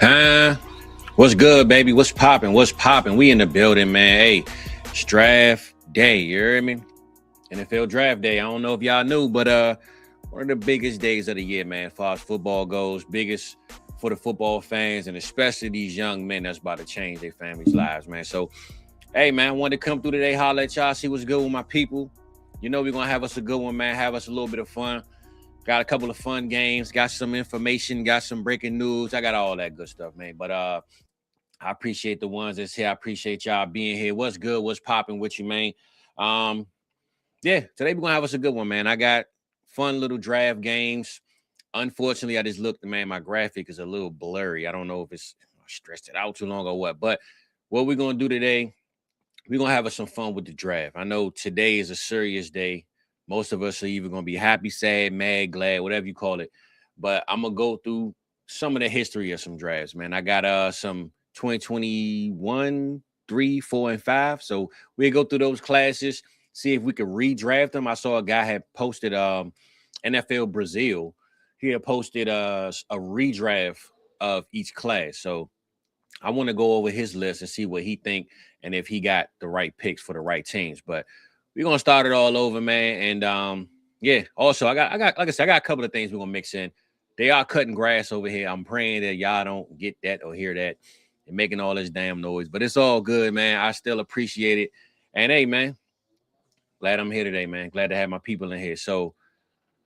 Huh? What's good, baby? What's popping? What's popping? We in the building, man. Hey, it's draft day. You hear me? NFL draft day. I don't know if y'all knew, but one of the biggest days of the year, man, as far as football goes. Biggest for the football fans and especially these young men that's about to change their families' lives, man. So, hey, man, I wanted to come through today, holler at y'all, see what's good with my people. You know we're going to have us a good one, man. Have us a little bit of fun. Got a couple of fun games. Got some information. Got some breaking news. I got all that good stuff, man. But I appreciate the ones that's here. I appreciate y'all being here. What's good? What's popping with you, man? Yeah, today we're going to have us a good one, man. I got fun little draft games. Unfortunately, I just looked, man, my graphic is a little blurry. I don't know if it's stretched it out too long or what. But what we're going to do today, we're going to have us some fun with the draft. I know today is a serious day. Most of us are either going to be happy, sad, mad, glad, whatever you call it. But I'm going to go through some of the history of some drafts, man. I got some 2021, 3, 4, and 5. So we'll go through those classes, see if we could redraft them. I saw a guy had posted NFL Brazil. He had posted a redraft of each class. So I want to go over his list and see what he think and if he got the right picks for the right teams. But we're gonna start it all over, man. And yeah, also I got like I said, I got a couple of things we're gonna mix in. They are cutting grass over here. I'm praying that y'all don't get that or hear that and making all this damn noise. But it's all good, man. I still appreciate it. And hey, man, glad I'm here today, man. Glad to have my people in here. So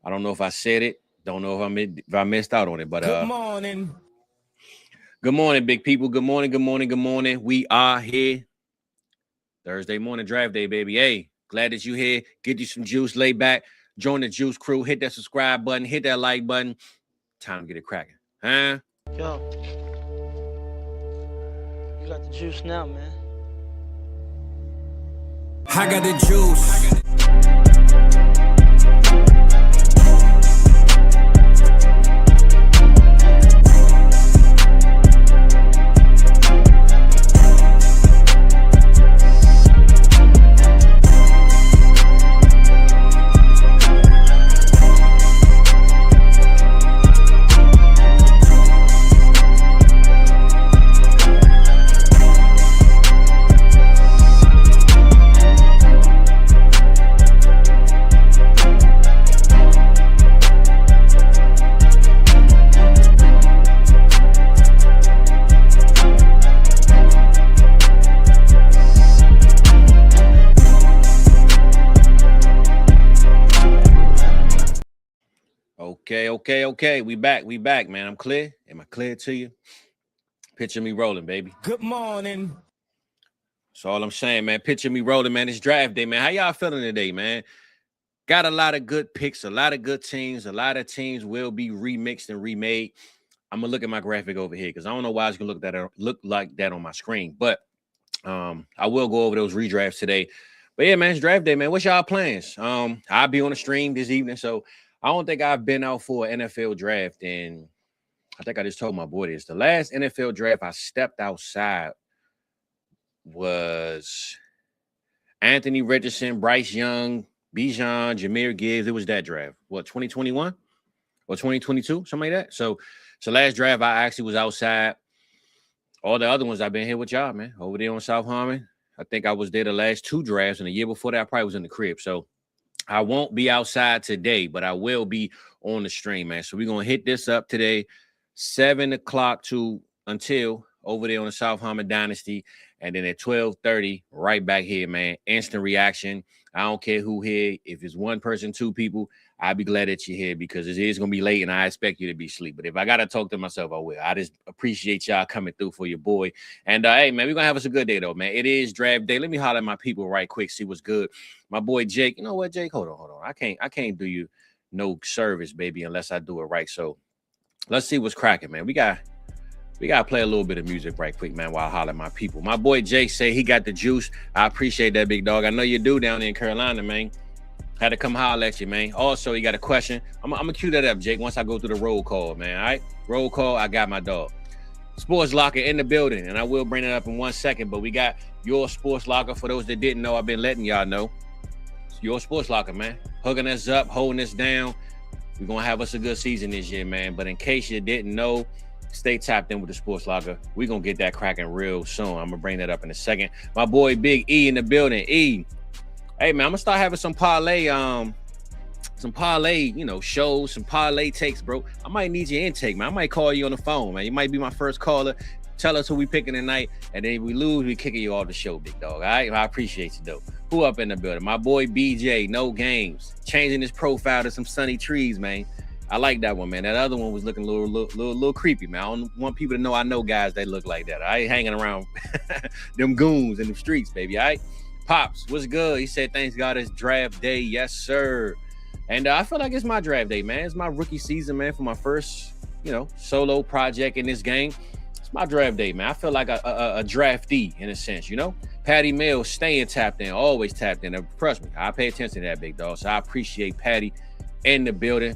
I don't know if I said it. Don't know if I missed out on it. But good morning. Good morning, big people. Good morning, good morning, good morning. We are here. Thursday morning draft day, baby. Hey. Glad that you're here. Get you some juice, lay back, join the juice crew, hit that subscribe button, hit that like button. Time to get it cracking. Huh? Yo. You got the juice now, man. I got the juice. Okay. We back, man. I'm clear. Am I clear to you? Picture me rolling, baby. Good morning. That's all I'm saying, man. Picture me rolling, man. It's draft day, man. How y'all feeling today, man? Got a lot of good picks, a lot of good teams. A lot of teams will be remixed and remade. I'm gonna look at my graphic over here because I don't know why it's gonna look like that on my screen. But I will go over those redrafts today. But yeah, man, it's draft day, man. What's y'all plans? I'll be on the stream this evening, so I don't think I've been out for an NFL draft, and I think I just told my boy this. The last NFL draft I stepped outside was Anthony Richardson, Bryce Young, Bijan, Jahmyr Gibbs. It was that draft. What, 2021 or 2022? Something like that. So last draft I actually was outside. All the other ones I've been here with y'all, man. Over there on South Harmon. I think I was there the last 2 drafts, and the year before that I probably was in the crib. So I won't be outside today, but I will be on the stream, man. So we're going to hit this up today, 7 o'clock until over there on the South Harmon Dynasty. And then at 12:30, right back here, man. Instant reaction. I don't care who here. If it's one person, 2 people, I'll be glad that you're here because it is going to be late and I expect you to be asleep. But if I got to talk to myself, I will. I just appreciate y'all coming through for your boy. And, hey, man, we're going to have us a good day, though, man. It is draft day. Let me holler at my people right quick, see what's good. My boy Jake. You know what, Jake? Hold on. I can't do you no service, baby, unless I do it right. So let's see what's cracking, man. We got to play a little bit of music right quick, man, while I holler at my people. My boy Jake say he got the juice. I appreciate that, big dog. I know you do down there in Carolina, man. Had to come holler at you, man. Also, you got a question. I'm going to cue that up, Jake, once I go through the roll call, man. All right? Roll call, I got my dog. Sports Locker in the building, and I will bring it up in 1 second, but we got your Sports Locker. For those that didn't know, I've been letting y'all know. It's your Sports Locker, man. Hooking us up, holding us down. We're going to have us a good season this year, man. But in case you didn't know, Stay tapped in with the Sports Locker. We're going to get that cracking real soon. I'm going to bring that up in a second. My boy Big E in the building. E, hey, man, I'm going to start having some parlay, shows, some parlay takes, bro. I might need your intake, man. I might call you on the phone, man. You might be my first caller. Tell us who we picking tonight, and then if we lose, we kicking you off the show, big dog. All right? I appreciate you, though. Who up in the building? My boy BJ, no games. Changing his profile to some sunny trees, man. I like that one, man. That other one was looking a little creepy, man. I don't want people to know I know guys that look like that. I ain't hanging around them goons in the streets, baby. All right? Pops, what's good? He said, thanks God it's draft day. Yes, sir. And I feel like it's my draft day, man. It's my rookie season, man, for my first, solo project in this game. It's my draft day, man. I feel like a draftee in a sense, Patty Mills staying tapped in, always tapped in. Trust me, I pay attention to that, big dog. So I appreciate Patty in the building.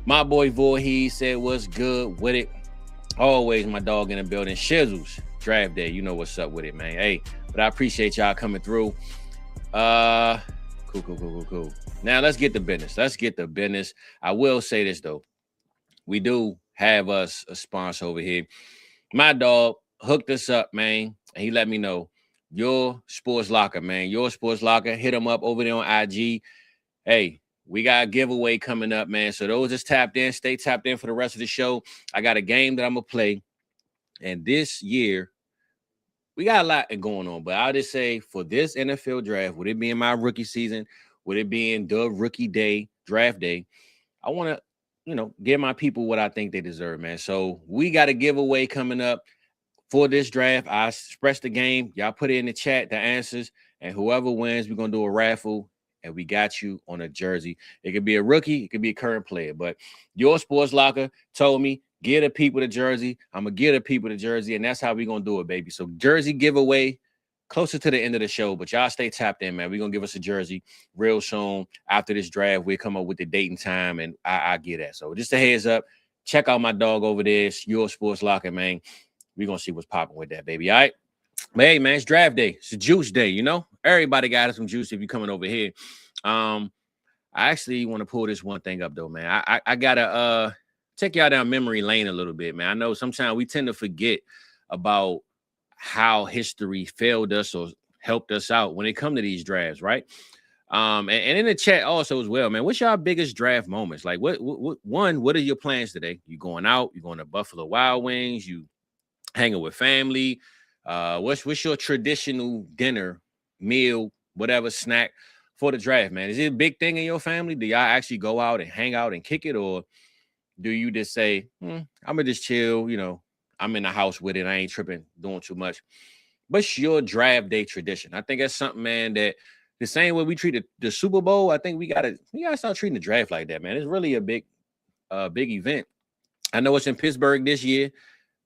My boy Voorhees said, what's good with it? Always my dog in the building. Shizzles, draft day. You know what's up with it, man. Hey, but I appreciate y'all coming through. Cool. Now let's get to business. I will say this, though. We do have us a sponsor over here. My dog hooked us up, man. And he let me know. Your Sports Locker, man. Your Sports Locker. Hit him up over there on IG. Hey, we got a giveaway coming up, man. So those that's tapped in, stay tapped in for the rest of the show. I got a game that I'm going to play. And this year, we got a lot going on. But I'll just say for this NFL draft, with it being my rookie season, with it being the rookie day, draft day, I want to, give my people what I think they deserve, man. So we got a giveaway coming up for this draft. I expressed the game. Y'all put it in the chat, the answers. And whoever wins, we're going to do a raffle. And we got you on a jersey. It could be a rookie. It could be a current player. But your Sports Locker told me, get the people the jersey. I'm going to get the people the jersey. And that's how we're going to do it, baby. So jersey giveaway closer to the end of the show. But y'all stay tapped in, man. We're going to give us a jersey real soon. After this draft, we'll come up with the date and time. And I get that. So just a heads up. Check out my dog over there. It's your Sports Locker, man. We're going to see what's popping with that, baby. All right? But hey, man, it's draft day. It's a juice day, Everybody got some juice if you're coming over here. I actually want to pull this one thing up, though, man. I got to take y'all down memory lane a little bit, man. I know sometimes we tend to forget about how history failed us or helped us out when it comes to these drafts, right? And in the chat also as well, man, what's your biggest draft moments? Like, what are your plans today? You going out? You going to Buffalo Wild Wings? You hanging with family? What's your traditional dinner, meal, whatever snack for the draft, man? Is it a big thing in your family? Do y'all actually go out and hang out and kick it? Or do you just say, I'm going to just chill, I'm in the house with it. I ain't tripping, doing too much. What's your draft day tradition? I think that's something, man, that the same way we treat the Super Bowl, I think we gotta start treating the draft like that, man. It's really a big event. I know it's in Pittsburgh this year,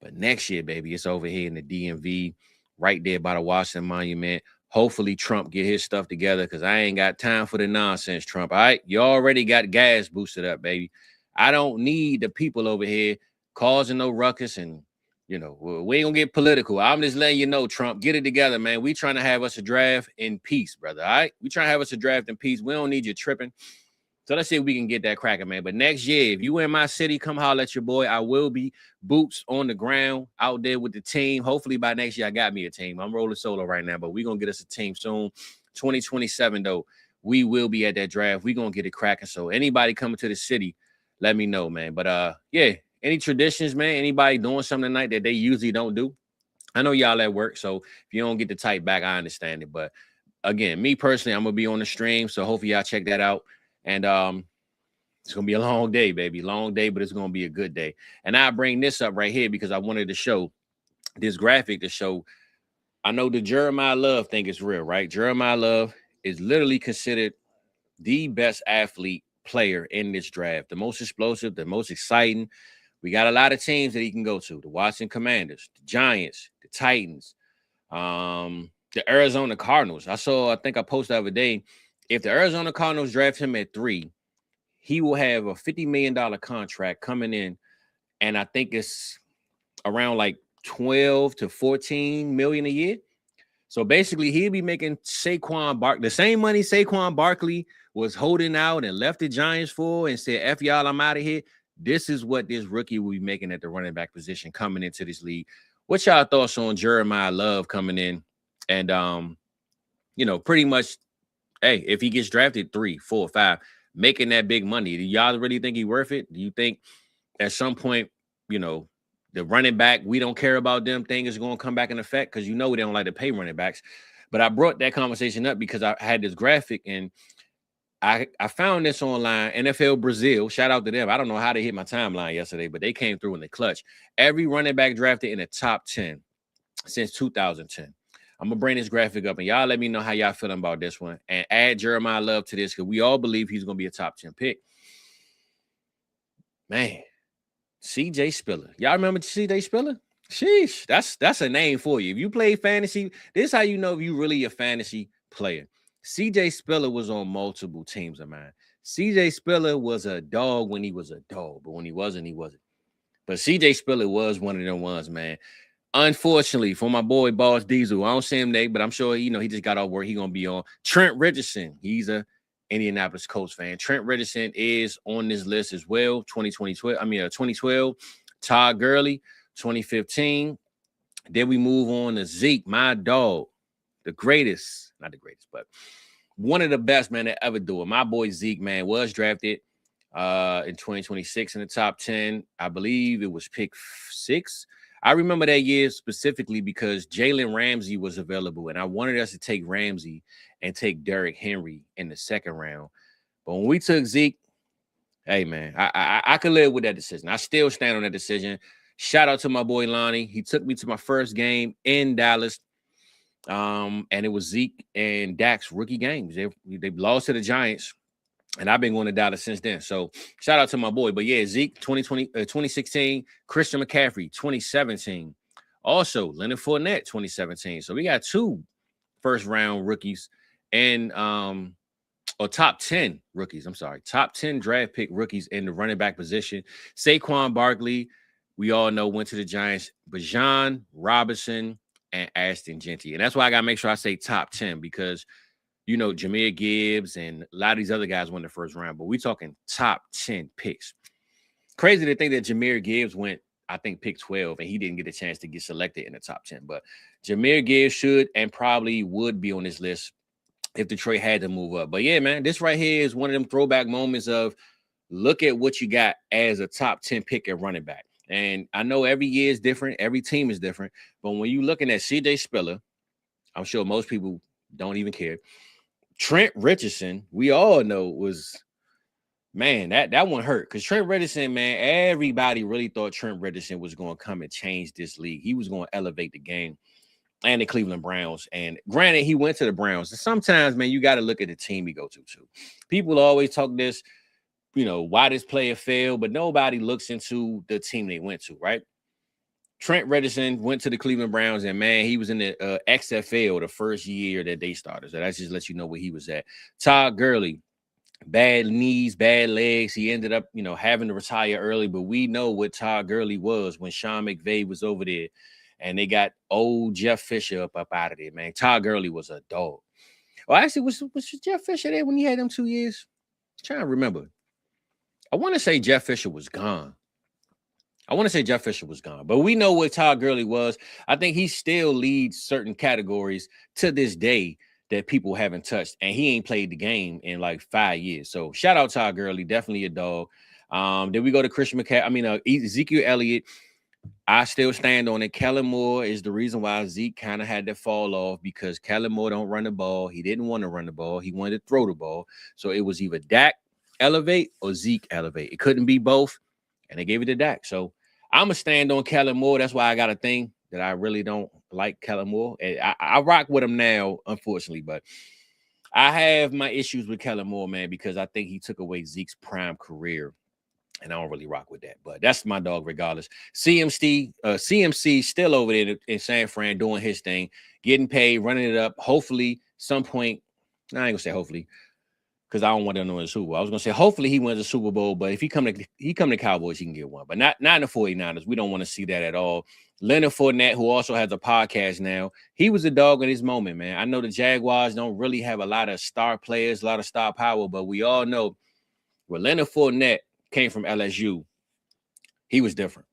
but next year, baby, it's over here in the DMV, right there by the Washington Monument. Hopefully Trump get his stuff together because I ain't got time for the nonsense, Trump. All right, you already got gas boosted up, baby. I don't need the people over here causing no ruckus and, we ain't gonna get political. I'm just letting you know, Trump, get it together, man. We trying to have us a draft in peace, brother, all right? We trying to have us a draft in peace. We don't need you tripping. So let's see if we can get that cracking, man. But next year, if you in my city, come holler at your boy. I will be boots on the ground out there with the team. Hopefully by next year, I got me a team. I'm rolling solo right now, but we're going to get us a team soon. 2027, though, we will be at that draft. We're going to get it cracking. So anybody coming to the city, let me know, man. But, yeah, any traditions, man? Anybody doing something tonight that they usually don't do? I know y'all at work, so if you don't get the type back, I understand it. But, again, me personally, I'm going to be on the stream, so hopefully y'all check that out. And it's going to be a long day, baby. Long day, but it's going to be a good day. And I bring this up right here because I wanted to show this graphic to show. I know the Jeremiah Love thing is real, right? Jeremiah Love is literally considered the best athlete player in this draft. The most explosive, the most exciting. We got a lot of teams that he can go to. The Washington Commanders, the Giants, the Titans, the Arizona Cardinals. I think I posted the other day, if the Arizona Cardinals draft him at 3, he will have a $50 million contract coming in. And I think it's around like 12 to 14 million a year. So basically he'll be making Saquon Barkley, the same money Saquon Barkley was holding out and left the Giants for and said, F y'all, I'm out of here. This is what this rookie will be making at the running back position coming into this league. What y'all thoughts on Jeremiah Love coming in? And pretty much, hey, if he gets drafted 3, 4, 5, making that big money, do y'all really think he's worth it? Do you think at some point, the running back, we don't care about them thing is going to come back in effect? Because they don't like to pay running backs. But I brought that conversation up because I had this graphic and I found this online. NFL Brazil, shout out to them. I don't know how they hit my timeline yesterday, but they came through in the clutch. Every running back drafted in the top 10 since 2010. I'm going to bring this graphic up, and y'all let me know how y'all feeling about this one. And add Jeremiah Love to this, because we all believe he's going to be a top 10 pick. Man, C.J. Spiller. Y'all remember C.J. Spiller? Sheesh, that's a name for you. If you play fantasy, this is how you know if you really a fantasy player. C.J. Spiller was on multiple teams of mine. C.J. Spiller was a dog when he was a dog, but when he wasn't, he wasn't. But C.J. Spiller was one of them ones, man. Unfortunately, for my boy Boss Diesel, I don't see him today, but I'm sure he just got off work. He gonna be on. Trent Richardson, he's a Indianapolis Colts fan. Trent Richardson is on this list as well. 2012. Todd Gurley, 2015. Then we move on to Zeke, my dog, the greatest, not the greatest, but one of the best, man, that ever do it. My boy Zeke, man, was drafted in 2026 in the top 10. I believe it was pick 6. I remember that year specifically because Jalen Ramsey was available, and I wanted us to take Ramsey and take Derrick Henry in the second round. But when we took Zeke, hey, man, I could live with that decision. I still stand on that decision. Shout out to my boy Lonnie. He took me to my first game in Dallas, and it was Zeke and Dak's rookie games. They lost to the Giants. And I've been going to Dallas since then. So shout out to my boy. But yeah, Zeke, 2016, Christian McCaffrey, 2017. Also, Leonard Fournette, 2017. So we got 2 first-round rookies and top 10 rookies. I'm sorry, top 10 draft pick rookies in the running back position. Saquon Barkley, we all know, went to the Giants. Bijan Robinson and Ashton Genty. And that's why I got to make sure I say top 10 because Jahmyr Gibbs and a lot of these other guys won the first round, but we're talking top 10 picks. Crazy to think that Jahmyr Gibbs went, I think, pick 12, and he didn't get a chance to get selected in the top 10. But Jahmyr Gibbs should and probably would be on this list if Detroit had to move up. But yeah, man, this right here is one of them throwback moments of look at what you got as a top 10 pick at running back. And I know every year is different. Every team is different. But when you're looking at C.J. Spiller, I'm sure most people don't even care. Trent Richardson, we all know was, man, that one hurt because Trent Richardson, man, everybody really thought Trent Richardson was going to come and change this league. He was going to elevate the game and the Cleveland Browns. And granted, he went to the Browns. And sometimes, man, you got to look at the team he go to, too. People always talk this, why this player failed, but nobody looks into the team they went to, right? Trent Richardson went to the Cleveland Browns, and, man, he was in the XFL the first year that they started. So that just lets you know where he was at. Todd Gurley, bad knees, bad legs. He ended up, having to retire early. But we know what Todd Gurley was when Sean McVay was over there, and they got old Jeff Fisher up out of there, man. Todd Gurley was a dog. Well, actually, was Jeff Fisher there when he had them 2 years? I'm trying to remember. I want to say Jeff Fisher was gone. But we know what Todd Gurley was. I think he still leads certain categories to this day that people haven't touched, and he ain't played the game in like 5 years. So shout out Todd Gurley, definitely a dog. Then we go to Christian McCaffrey. Ezekiel Elliott. I still stand on it. Kellen Moore is the reason why Zeke kind of had to fall off because Kellen Moore don't run the ball. He didn't want to run the ball. He wanted to throw the ball. So it was either Dak elevate or Zeke elevate. It couldn't be both, and they gave it to Dak. So I'm going to stand on Kellen Moore. That's why I got a thing that I really don't like Kellen Moore. I rock with him now, unfortunately, but I have my issues with Kellen Moore, man, because I think he took away Zeke's prime career, and I don't really rock with that. But that's my dog regardless. CMC still over there in San Fran doing his thing, getting paid, running it up. Hopefully, some point, I ain't going to say hopefully, because I don't want them to win the Super Bowl. I was going to say, hopefully he wins the Super Bowl, but if he come to Cowboys, he can get one. But not in the 49ers. We don't want to see that at all. Leonard Fournette, who also has a podcast now, he was a dog in his moment, man. I know the Jaguars don't really have a lot of star players, a lot of star power, but we all know where Leonard Fournette came from LSU. He was different.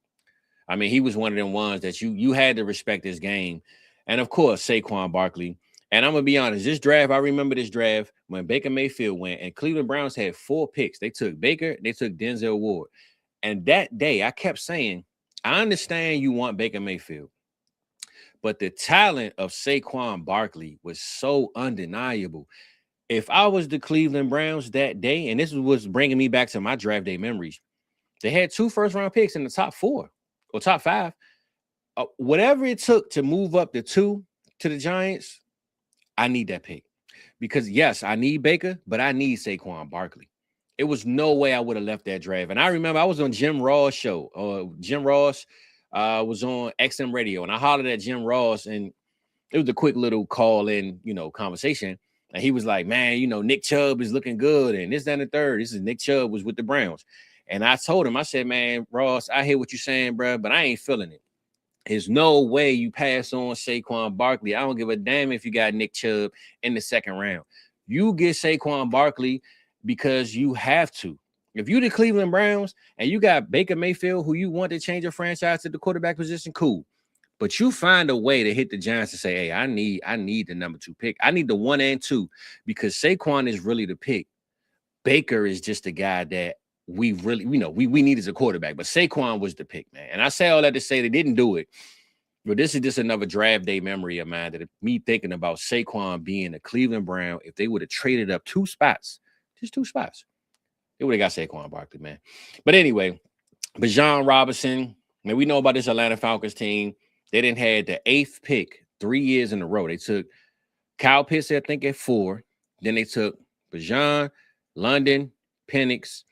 I mean, he was one of them ones that you had to respect this game. And of course, Saquon Barkley. And I'm gonna be honest, this draft, I remember this draft when Baker Mayfield went and Cleveland Browns had 4 picks. They took Baker, they took Denzel Ward. And that day I kept saying, I understand you want Baker Mayfield, but the talent of Saquon Barkley was so undeniable. If I was the Cleveland Browns that day, and this was bringing me back to my draft day memories, they had 2 first-round picks in the top 4 or top 5. Whatever it took to move up the 2 to the Giants, I need that pick. Because, yes, I need Baker, but I need Saquon Barkley. It was no way I would have left that draft. And I remember I was on Jim Ross' show. Jim Ross was on XM Radio, and I hollered at Jim Ross, and it was a quick little call-in, conversation. And he was like, man, Nick Chubb is looking good, and this, that, and the third. This is Nick Chubb was with the Browns. And I told him, I said, man, Ross, I hear what you're saying, bro, but I ain't feeling it. There's no way you pass on Saquon Barkley. I don't give a damn if you got Nick Chubb in the second round. You get Saquon Barkley because you have to. If you the Cleveland Browns and you got Baker Mayfield, who you want to change your franchise to the quarterback position, cool. But you find a way to hit the Giants and say, hey, I need the number 2 pick. I need the 1 and 2 because Saquon is really the pick. Baker is just the guy that we really, we need as a quarterback. But Saquon was the pick, man. And I say all that to say they didn't do it. But this is just another draft day memory of mine that me thinking about Saquon being a Cleveland Brown. If they would have traded up 2 spots, just 2 spots, they would have got Saquon Barkley, man. But anyway, Bijan Robinson, man, we know about this Atlanta Falcons team. They didn't have the 8th pick 3 years in a row. They took Kyle Pitts, I think, at 4. Then they took Bijan, London, Penix,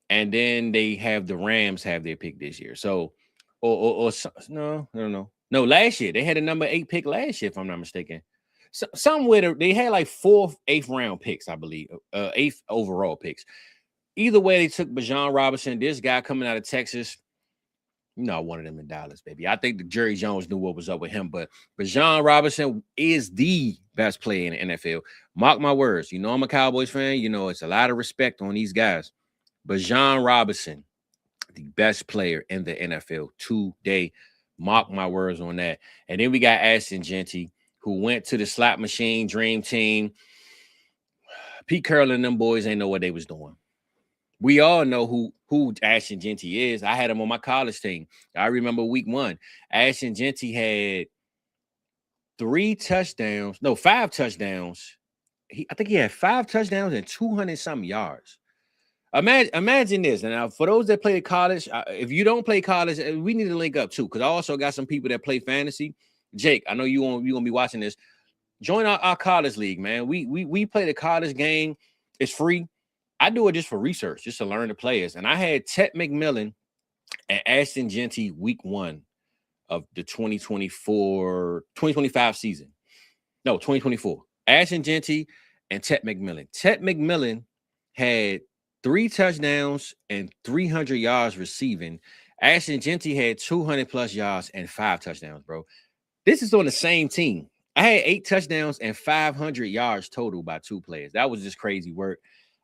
and then they have the Rams have their pick this year. So, no. Last year they had a number 8 pick last year, if I'm not mistaken. Somewhere they had like 4th, 8th round picks, I believe, 8th overall picks. Either way, they took Bijan Robinson. This guy coming out of Texas. I wanted him in Dallas, baby. I think the Jerry Jones knew what was up with him, but Bijan Robinson is the best player in the NFL. Mark my words. I'm a Cowboys fan. It's a lot of respect on these guys. Bijan Robinson, the best player in the NFL today. Mark my words on that. And then we got Ashton Jeanty, who went to the slot machine dream team. Pete Carroll and them boys ain't know what they was doing. We all know who Ashton Jeanty is. I had him on my college team. I remember week 1. Ashton Jeanty had 5 touchdowns. I think he had 5 touchdowns and 200-something yards. Imagine this. And now, for those that play college, if you don't play college, we need to link up too, because I also got some people that play fantasy. Jake, I know you're gonna be watching this. Join our college league, man. We play the college game. It's free. I do it just for research, just to learn the players. And I had Ted McMillan and Ashton Jeanty week 1 of the 2025 season. No, 2024. Ashton Jeanty and Ted McMillan. Ted McMillan had 3 touchdowns and 300 yards receiving. Ashton Jeanty had 200+ yards and 5 touchdowns, bro. This is on the same team. I had 8 touchdowns and 500 yards total by 2 players. That was just crazy work.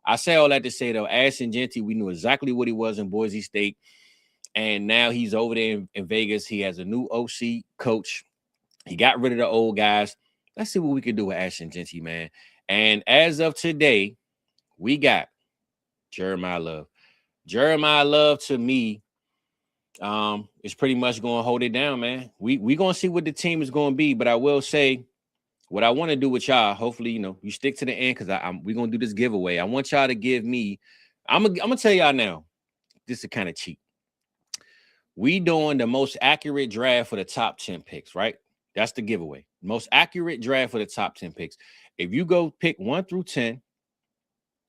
I say all that to say, though, Ashton Jeanty, we knew exactly what he was in Boise State. And now he's over there in Vegas. He has a new OC coach. He got rid of the old guys. Let's see what we can do with Ashton Jeanty, man. And as of today, we got Jeremiah Love. Jeremiah Love, to me, is pretty much going to hold it down, man. We going to see what the team is going to be. But I will say, what I want to do with y'all, hopefully, you stick to the end, because we're going to do this giveaway. I want y'all to give me, I'm going to tell y'all now, this is kind of cheap. We doing the most accurate draft for the top 10 picks, right? That's the giveaway. Most accurate draft for the top 10 picks. If you go pick 1 through 10,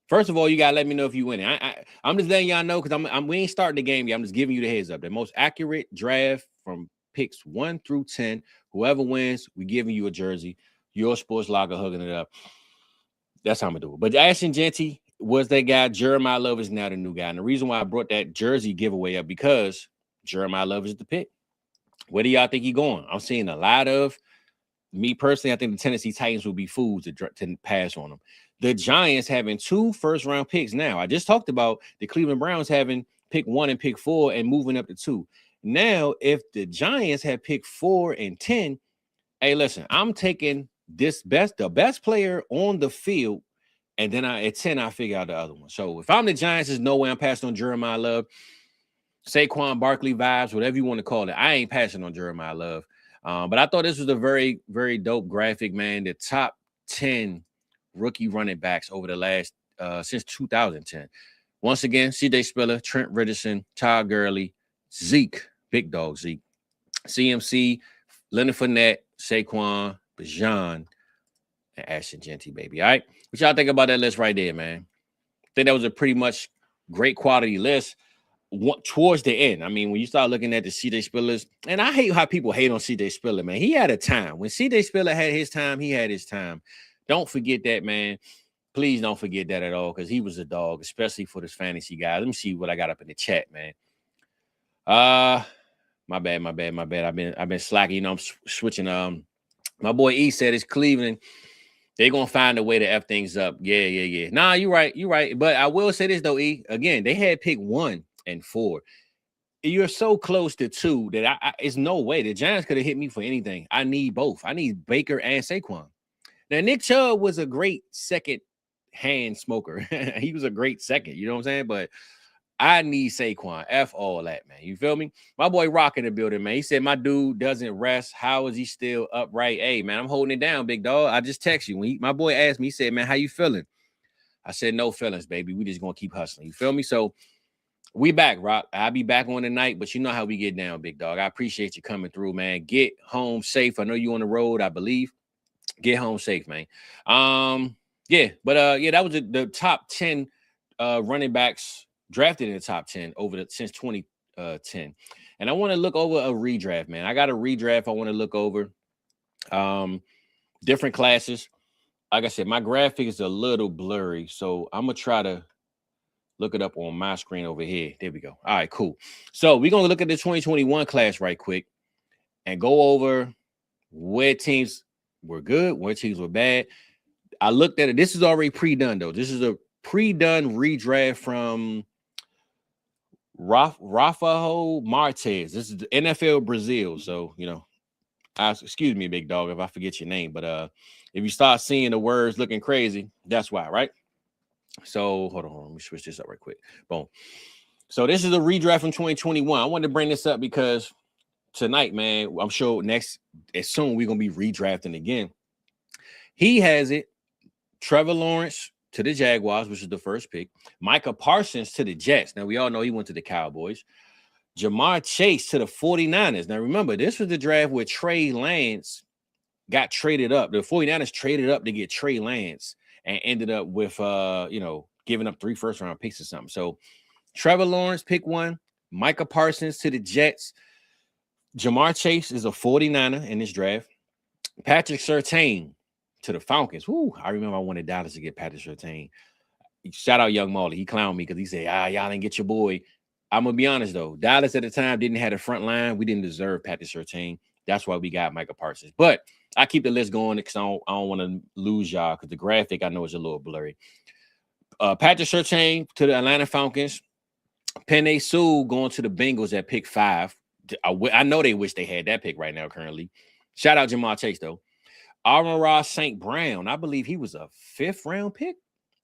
first of all, you got to let me know if you win it. I'm just letting y'all know, because we ain't starting the game yet. I'm just giving you the heads up. The most accurate draft from picks 1 through 10, whoever wins, we giving you a jersey. Your Sports Locker hooking it up. That's how I'm going to do it. But Ashton Jeanty was that guy. Jeremiah Love is now the new guy. And the reason why I brought that jersey giveaway up, because Jeremiah Love is the pick. Where do y'all think he's going? I'm seeing a lot of, me personally, I think the Tennessee Titans will be fools to pass on them. The Giants having 2 first-round picks now. I just talked about the Cleveland Browns having pick 1 and pick 4 and moving up to 2. Now, if the Giants had picked 4 and 10, hey, listen, I'm taking the best player on the field, and then at 10, I figure out the other one. So if I'm the Giants, there's no way I'm passing on Jeremiah Love. Saquon Barkley vibes, whatever you want to call it. I ain't passing on Jeremiah Love. But I thought this was a very, very dope graphic, man. The top 10 rookie running backs over the last since 2010. Once again, C.J. Spiller, Trent Richardson, Todd Gurley, Zeke, big dog Zeke, CMC, Leonard Fournette, Saquon, Bijan, and Ashton Genty, baby. All right. What y'all think about that list right there, man? I think that was a pretty much great quality list. Towards the end, I mean, when you start looking at the C.J. Spillers, and I hate how people hate on C.J. Spiller, man. He had a time. When C.J. Spiller had his time, he had his time. Don't forget that, man. Please don't forget that at all, because he was a dog, especially for this fantasy guy. Let me see what I got up in the chat, man. My bad. I've been slacking. You know, I'm switching. My boy E said it's Cleveland. They're gonna find a way to F things up. Yeah. Nah, you're right. But I will say this though, E. Again, they had pick 1 and 4. You're so close to 2 that it's no way the Giants could have hit me for anything. I need both. I need Baker and Saquon. Now, Nick Chubb was a great second hand smoker. He was a great second, you know what I'm saying? But I need Saquon. F all that, man. You feel me? My boy Rock in the building, man. He said my dude doesn't rest. How is he still upright? Hey, man, I'm holding it down, big dog. I just text you. My boy asked me, he said, man, how you feeling? I said, no feelings, baby. We just gonna keep hustling. You feel me? So we back, Rock. I'll be back on tonight, but you know how we get down, big dog. I appreciate you coming through, man. Get home safe. I know you on the road, I believe. Get home safe, man. Yeah, that was the top 10 running backs drafted in the top 10 since 2010. And I want to look over a redraft, man. I got a redraft I want to look over. Different classes. Like I said, my graphic is a little blurry, so I'm gonna try to look it up on my screen over here. There we go. All right, cool. So we're going to look at the 2021 class right quick and go over where teams were good, where teams were bad. I looked at it. This is already pre-done, though. This is a pre-done redraft from Rafael Martez. This is the NFL Brazil. So, you know, excuse me, big dog, if I forget your name. But if you start seeing the words looking crazy, that's why, right? So hold on, let me switch this up right quick. Boom. So this is a redraft from 2021. I wanted to bring this up because tonight, man, I'm sure as soon we're gonna be redrafting again. He has it. Trevor Lawrence to the Jaguars, which is the first pick. Micah Parsons to the Jets. Now we all know he went to the Cowboys. Jamar Chase to the 49ers. Now remember, this was the draft where Trey Lance got traded up. The 49ers traded up to get Trey Lance and ended up with, giving up 3 first-round picks or something. So Trevor Lawrence, pick 1. Micah Parsons to the Jets. Jamar Chase is a 49er in this draft. Patrick Surtain to the Falcons. Woo, I remember I wanted Dallas to get Patrick Surtain. Shout out Young Molly. He clowned me because he said, y'all didn't get your boy. I'm going to be honest, though. Dallas at the time didn't have a front line. We didn't deserve Patrick Surtain. That's why we got Micah Parsons. But I keep the list going because I don't want to lose y'all because the graphic I know is a little blurry. Patrick Surtain to the Atlanta Falcons. Penei Sewell going to the Bengals at pick 5. I know they wish they had that pick right now currently. Shout out Jamar Chase, though. Amon-Ra St. Brown. I believe he was a 5th-round pick.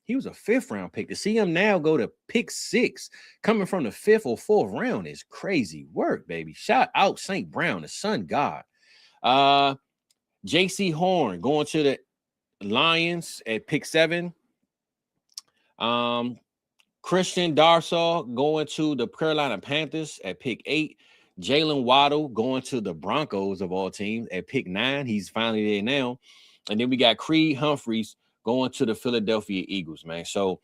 He was a 5th-round pick. To see him now go to pick 6, coming from the 5th or 4th round is crazy work, baby. Shout out St. Brown, the sun god. J.C. Horn going to the Lions at pick 7. Christian Darsaw going to the Carolina Panthers at pick 8. Jalen Waddle going to the Broncos of all teams at pick 9. He's finally there now. And then we got Creed Humphreys going to the Philadelphia Eagles, man. So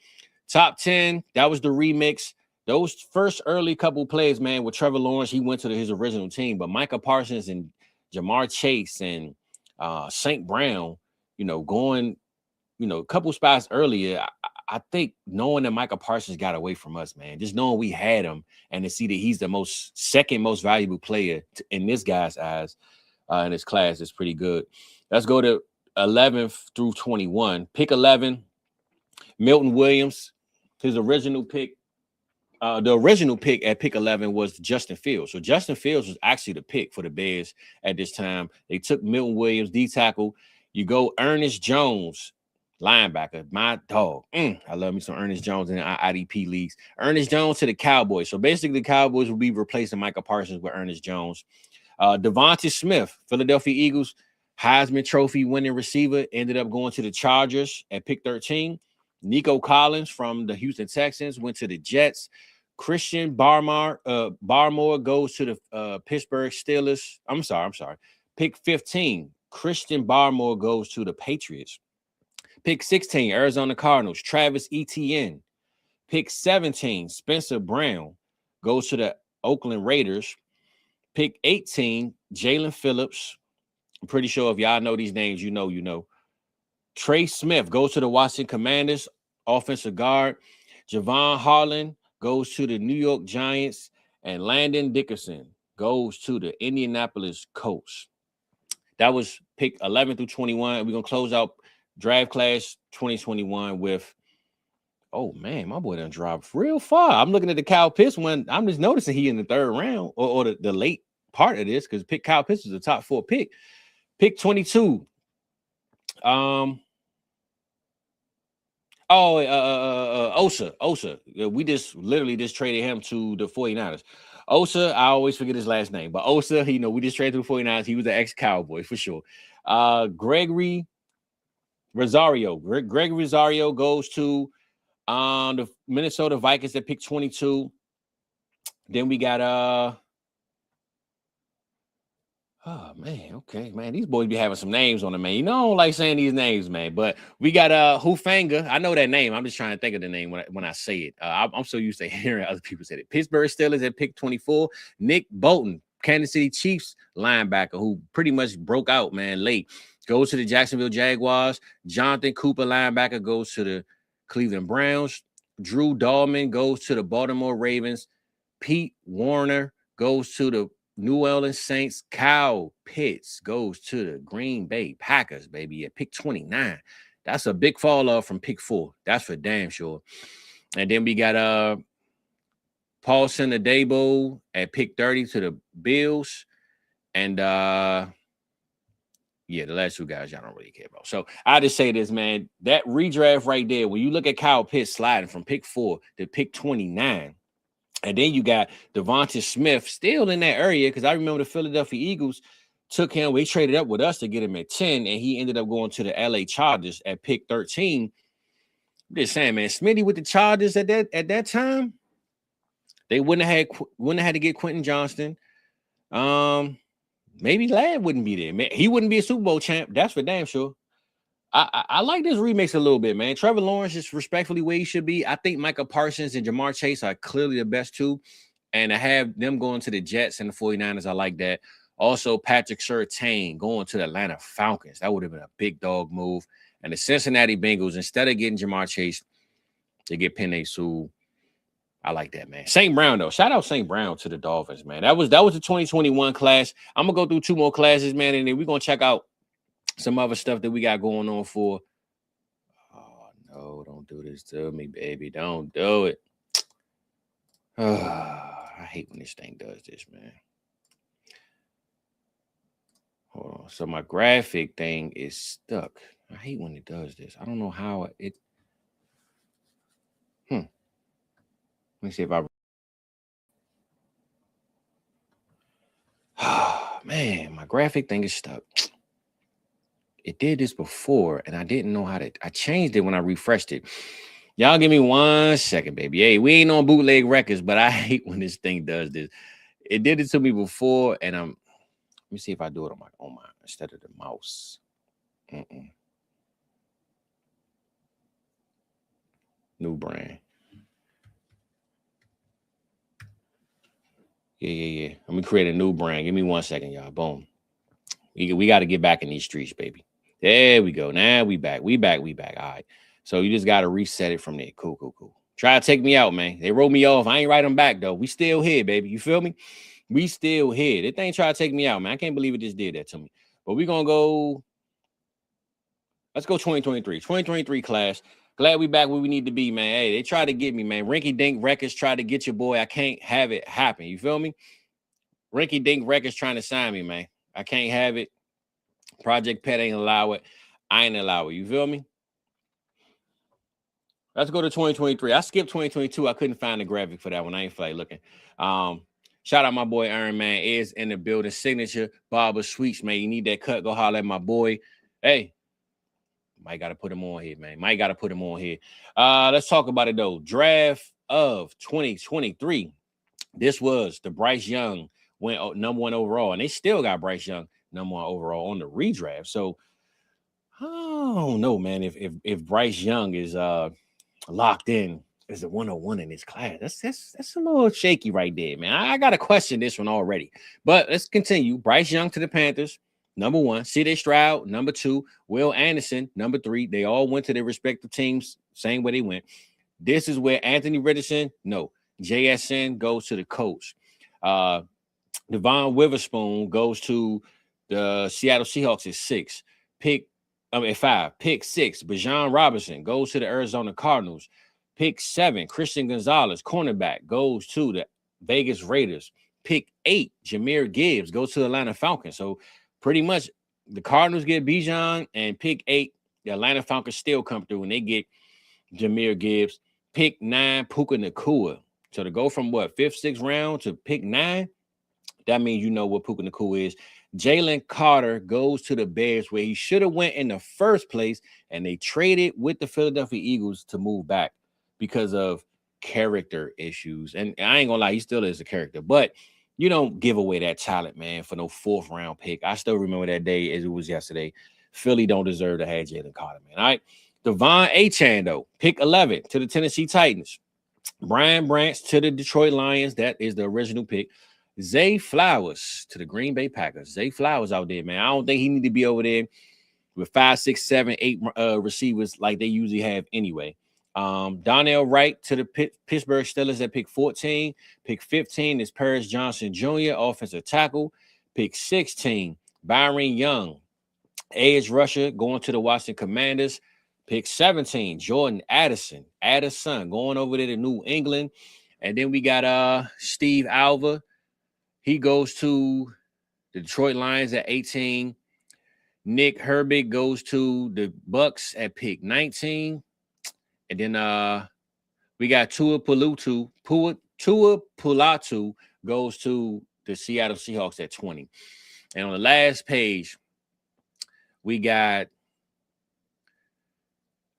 top 10, that was the remix. Those first early couple plays, man, with Trevor Lawrence, he went to his original team. But Micah Parsons and Jamar Chase and St. Brown, going, a couple spots earlier, I think knowing that Micah Parsons got away from us, man, just knowing we had him and to see that he's the second most valuable player in this guy's eyes in his class is pretty good. Let's go to 11 through 21. Pick 11, Milton Williams, his original pick The original pick at pick 11 was Justin Fields. So Justin Fields was actually the pick for the Bears at this time. They took Milton Williams, D tackle. You go Ernest Jones, linebacker, my dog. I love me some Ernest Jones in the IDP leagues. Ernest Jones to the Cowboys. So basically, the Cowboys will be replacing Micah Parsons with Ernest Jones. Devontae Smith, Philadelphia Eagles, Heisman Trophy winning receiver, ended up going to the Chargers at pick 13. Nico Collins from the Houston Texans went to the Jets. Christian Barmore goes to the Pittsburgh Steelers. I'm sorry. Pick 15. Christian Barmore goes to the Patriots. Pick 16. Arizona Cardinals. Travis Etienne. Pick 17. Spencer Brown goes to the Oakland Raiders. Pick 18. Jalen Phillips. I'm pretty sure if y'all know these names, you know. Trey Smith goes to the Washington Commanders, offensive guard. Javon Harlan goes to the New York Giants, and Landon Dickerson goes to the Indianapolis Colts. That was pick 11 through 21. We're going to close out draft class 2021 with, oh, man, my boy done dropped real far. I'm looking at the Kyle Pitts one. I'm just noticing he in the third round or the late part of this because pick Kyle Pitts is the top 4 pick. Pick 22. Osa. We literally just traded him to the 49ers. Osa, I always forget his last name, but Osa, we just traded to the 49ers. He was an ex-Cowboy for sure. Gregory Rosario. Gregory Rosario goes to the Minnesota Vikings at pick 22. Then we got oh, man, okay, man. These boys be having some names on them, man. I don't like saying these names, man. But we got Hufanga. I know that name. I'm just trying to think of the name when I say it. I'm so used to hearing other people say it. Pittsburgh Steelers at pick 24. Nick Bolton, Kansas City Chiefs linebacker, who pretty much broke out, man, late. Goes to the Jacksonville Jaguars. Jonathan Cooper, linebacker, goes to the Cleveland Browns. Drew Dahlman goes to the Baltimore Ravens. Pete Warner goes to the New Orleans Saints. Kyle Pitts goes to the Green Bay Packers, baby, at pick 29. That's a big fall off from pick 4. That's for damn sure. And then we got Paulson Adebo at pick 30 to the Bills. And the last 2 guys y'all don't really care about. So I just say this, man, that redraft right there, when you look at Kyle Pitts sliding from pick 4 to pick 29, and then you got Devontae Smith still in that area because I remember the Philadelphia Eagles took him. We traded up with us to get him at 10, and he ended up going to the LA Chargers at pick 13. I'm just saying, man, Smitty with the Chargers at that time, they wouldn't have had to get Quentin Johnston. Maybe Ladd wouldn't be there. Man, he wouldn't be a Super Bowl champ. That's for damn sure. I like this remix a little bit, man. Trevor Lawrence is respectfully where he should be. I think Micah Parsons and Jamar Chase are clearly the best 2. And to have them going to the Jets and the 49ers, I like that. Also, Patrick Surtain going to the Atlanta Falcons. That would have been a big dog move. And the Cincinnati Bengals, instead of getting Jamar Chase, they get Penei Sewell. I like that, man. St. Brown, though. Shout out St. Brown to the Dolphins, man. That was the 2021 class. I'm going to go through 2 more classes, man, and then we're going to check out some other stuff that we got going on for. Oh, no, don't do this to me, baby. Don't do it. I hate when this thing does this, man. Hold on. So my graphic thing is stuck. I hate when it does this. I don't know how it. Let me see if I. Man, my graphic thing is stuck. It did this before, and I didn't know how to. I changed it when I refreshed it. Y'all give me 1 second, baby. Hey, we ain't on bootleg records, but I hate when this thing does this. It did it to me before, and let me see if I do it on my instead of the mouse. New brand. Yeah. Let me create a new brand. Give me 1 second, y'all. Boom. We got to get back in these streets, baby. There we go. Now we back. We back. All right. So you just got to reset it from there. Cool. Try to take me out, man. They wrote me off. I ain't write them back, though. We still here, baby. You feel me? We still here. This thing try to take me out, man. I can't believe it just did that to me. But we're going to go. Let's go 2023. 2023 class. Glad we back where we need to be, man. Hey, they tried to get me, man. Rinky Dink Records tried to get your boy. I can't have it happen. You feel me? Rinky Dink Records trying to sign me, man. I can't have it. Project Pet ain't allow it. I ain't allow it. You feel me? Let's go to 2023. I skipped 2022. I couldn't find the graphic for that one. I ain't feel like looking. Shout out my boy Aaron, man. Is in the building. Signature Barber Sweets, man. You need that cut. Go holler at my boy. Hey, Mike got to put him on here, man. Mike got to put him on here. Let's talk about it, though. Draft of 2023. This was the Bryce Young went number 1 overall, and they still got Bryce Young number 1 overall on the redraft. So I don't know, man. If Bryce Young is locked in as a 101 in his class, that's a little shaky right there, man. I got to question this one already. But let's continue. Bryce Young to the Panthers, number 1. C.J. Stroud, number 2. Will Anderson, number 3. They all went to their respective teams, same way they went. This is where Anthony Richardson, no. JSN goes to the Colts. Devon Witherspoon goes to the Seattle Seahawks at 6. At 5. Pick 6. Bijan Robinson goes to the Arizona Cardinals. Pick 7. Christian Gonzalez, cornerback, goes to the Vegas Raiders. Pick 8. Jahmyr Gibbs goes to the Atlanta Falcons. So pretty much the Cardinals get Bijan, and pick 8, the Atlanta Falcons still come through and they get Jahmyr Gibbs. Pick 9, Puka Nacua. So to go from 5th, 6th round to pick 9, that means you know what Puka Nacua is. Jalen Carter goes to the Bears, where he should have went in the first place, and they traded with the Philadelphia Eagles to move back because of character issues. And I ain't gonna lie, he still is a character, but you don't give away that talent, man, for no 4th round pick. I still remember that day as it was yesterday. Philly don't deserve to have Jalen Carter, man. All right. Devon Achane, though, pick 11 to the Tennessee Titans. Brian Branch to the Detroit Lions. That is the original pick. Zay Flowers to the Green Bay Packers. Zay Flowers out there, man. I don't think he need to be over there with 5, 6, 7, 8 receivers like they usually have anyway. Donnell Wright to the Pittsburgh Steelers at pick 14. Pick 15 is Paris Johnson Jr., offensive tackle. Pick 16, Byron Young, edge rusher, going to the Washington Commanders. Pick 17, Jordan Addison, going over there to New England. And then we got Steve Alva. He goes to the Detroit Lions at 18. Nick Herbig goes to the Bucks at pick 19. And then we got Tua Pulatu goes to the Seattle Seahawks at 20. And on the last page, we got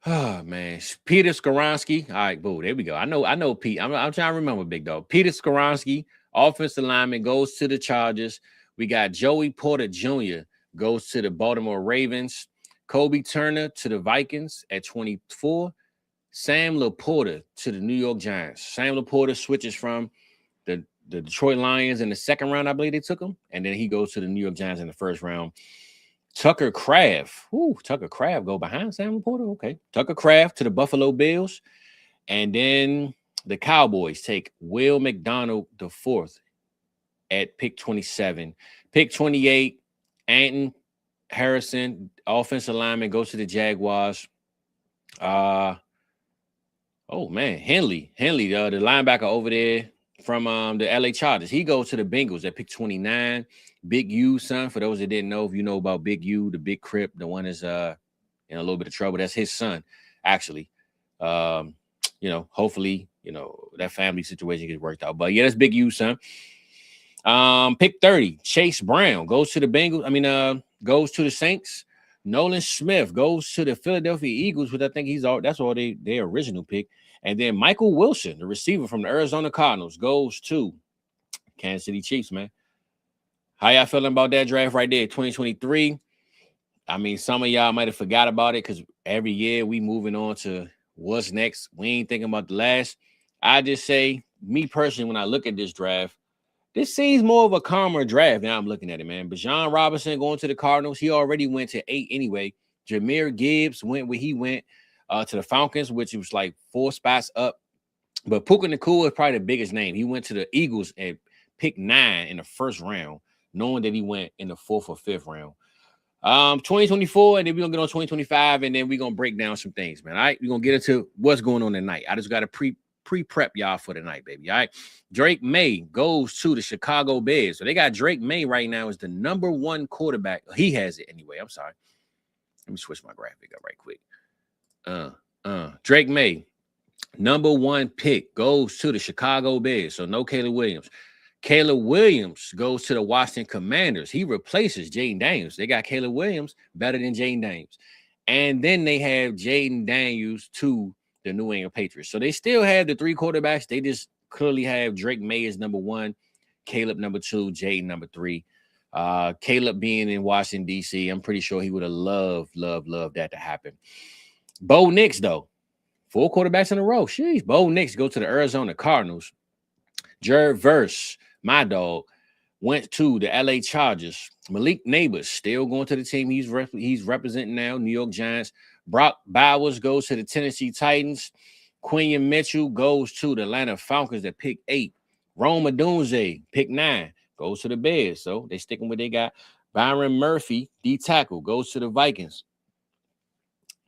Peter Skoronski. All right, boo, there we go. I know Pete. I'm trying to remember, big dog. Peter Skoronski, offensive lineman, goes to the Chargers. We got Joey Porter Jr. goes to the Baltimore Ravens. Kobe Turner to the Vikings at 24. Sam Laporta to the New York Giants. Sam Laporta switches from the Detroit Lions in the 2nd round, I believe they took him. And then he goes to the New York Giants in the 1st round. Tucker Kraft. Tucker Kraft go behind Sam Laporta. Okay. Tucker Kraft to the Buffalo Bills. And then the Cowboys take Will McDonald IV at pick 27. Pick 28, Anton Harrison, offensive lineman, goes to the Jaguars. Henley, the linebacker over there from the LA Chargers. He goes to the Bengals at pick 29. Big U, son. For those that didn't know, if you know about Big U, the big Crip, the one is in a little bit of trouble. That's his son, actually. Hopefully, that family situation gets worked out. But yeah, that's Big U, son. Pick 30, Chase Brown goes to the Bengals. Goes to the Saints. Nolan Smith goes to the Philadelphia Eagles, which I think that's all their original pick. And then Michael Wilson, the receiver from the Arizona Cardinals, goes to Kansas City Chiefs, man. How y'all feeling about that draft right there, 2023? I mean, some of y'all might have forgot about it because every year we moving on to what's next. We ain't thinking about the last. I just say, me personally, when I look at this draft, this seems more of a calmer draft. Now I'm looking at it, man. Bijan Robinson going to the Cardinals. He already went to 8 anyway. Jahmyr Gibbs went where he went to the Falcons, which was like 4 spots up. But Puka Nacua is probably the biggest name. He went to the Eagles at pick 9 in the 1st round, knowing that he went in the 4th or 5th round. 2024, and then we're gonna get on 2025, and then we're gonna break down some things, man. All right, we're gonna get into what's going on tonight. I just gotta prep y'all for tonight, baby. All right. Drake May goes to the Chicago Bears. So they got Drake May right now as the #1 quarterback. He has it anyway. I'm sorry. Let me switch my graphic up right quick. Drake May, #1 pick, goes to the Chicago Bears. So no Caleb Williams. Caleb Williams goes to the Washington Commanders. He replaces Jaden Daniels. They got Caleb Williams better than Jaden Daniels. And then they have Jaden Daniels to the New England Patriots. So they still have the 3 quarterbacks. They just clearly have Drake May as #1, Caleb #2, Jaden #3. Caleb being in Washington, D.C., I'm pretty sure he would have loved that to happen. Bo Nix, though, 4 quarterbacks in a row. Sheesh. Bo Nix go to the Arizona Cardinals. Jared Verse, my dog, went to the LA Chargers. Malik Neighbors still going to the team he's representing now, New York Giants. Brock Bowers goes to the Tennessee Titans. Quinion Mitchell goes to the Atlanta Falcons at pick 8. Rome Odunze, pick 9, goes to the Bears. So they sticking with they got. Byron Murphy, D tackle, goes to the Vikings.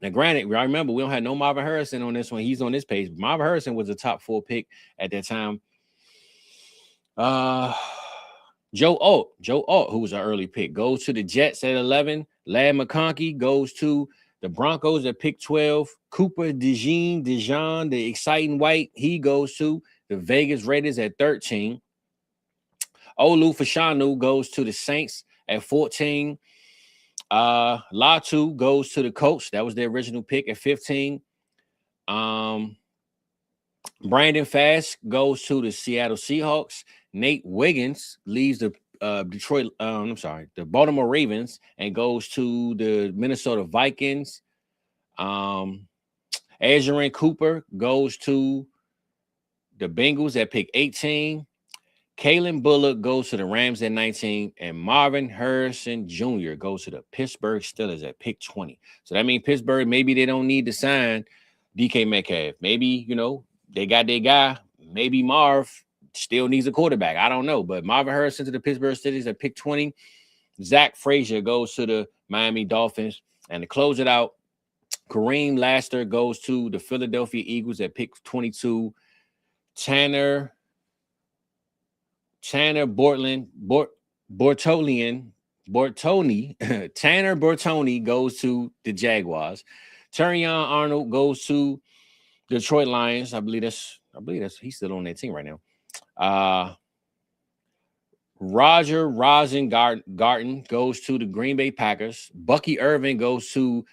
Now, granted, I remember we don't have no Marvin Harrison on this one. He's on this page. Marvin Harrison was a top 4 pick at that time. Joe Alt, who was an early pick, goes to the Jets at 11. Ladd McConkey goes to the Broncos at pick 12. Cooper DeJean, the exciting white, he goes to the Vegas Raiders at 13. Olu Fashanu goes to the Saints at 14. Latu goes to the Colts. That was their original pick at 15. Brandon Fask goes to the Seattle Seahawks. Nate Wiggins leaves the the Baltimore Ravens and goes to the Minnesota Vikings. Adrian Cooper goes to the Bengals at pick 18. Kalen Bullock goes to the Rams at 19, and Marvin Harrison Jr. goes to the Pittsburgh Steelers at pick 20. So that means Pittsburgh, maybe they don't need to sign DK Metcalf. Maybe, they got their guy. Maybe Marv still needs a quarterback. I don't know. But Marvin Harrison to the Pittsburgh Steelers at pick 20. Zach Frazier goes to the Miami Dolphins. And to close it out, Kareem Laster goes to the Philadelphia Eagles at pick 22. Tanner Bortoni Tanner Bortoni goes to the Jaguars. Terrion Arnold goes to Detroit Lions. I believe that's he's still on that team right now. Roger Rosengarten goes to the Green Bay Packers. Bucky Irvin goes to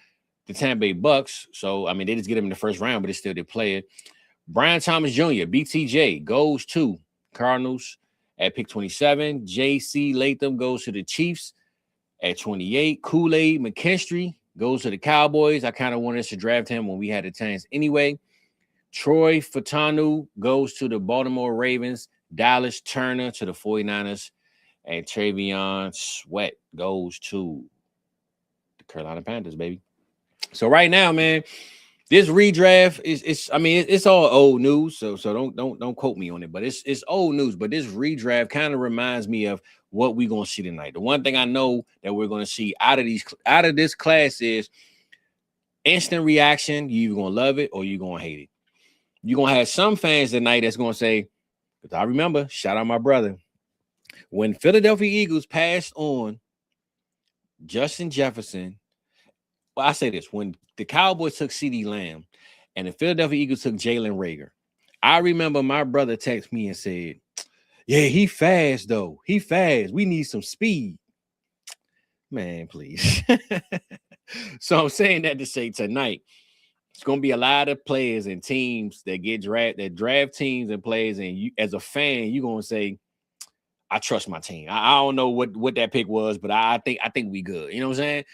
the Tampa Bay Bucks. So I mean, they just get him in the first round, but it's still they play it. Brian Thomas Jr. BTJ goes to Cardinals at pick 27. J.C. Latham goes to the Chiefs at 28. Kool-Aid McKinstry goes to the Cowboys. I kind of wanted us to draft him when we had a chance anyway. Troy Fatanu goes to the Baltimore Ravens. Dallas Turner to the 49ers. And Travion Sweat goes to the Carolina Panthers, baby. So right now, man, this redraft it's all old news. So don't quote me on it, but it's old news. But this redraft kind of reminds me of what we're gonna see tonight. The one thing I know that we're gonna see out of this class is instant reaction. You're either gonna love it or you're gonna hate it. You're gonna have some fans tonight that's gonna say, because I remember, shout out my brother, when Philadelphia Eagles passed on Justin Jefferson. Well, I say this, when the Cowboys took CeeDee Lamb and the Philadelphia Eagles took Jalen Reagor, I remember my brother texted me and said, yeah, he fast, though. He fast. We need some speed. Man, please. So I'm saying that to say tonight, it's going to be a lot of players and teams that draft teams and players, and you, as a fan, you're going to say, I trust my team. I don't know what that pick was, but I think we good. You know what I'm saying?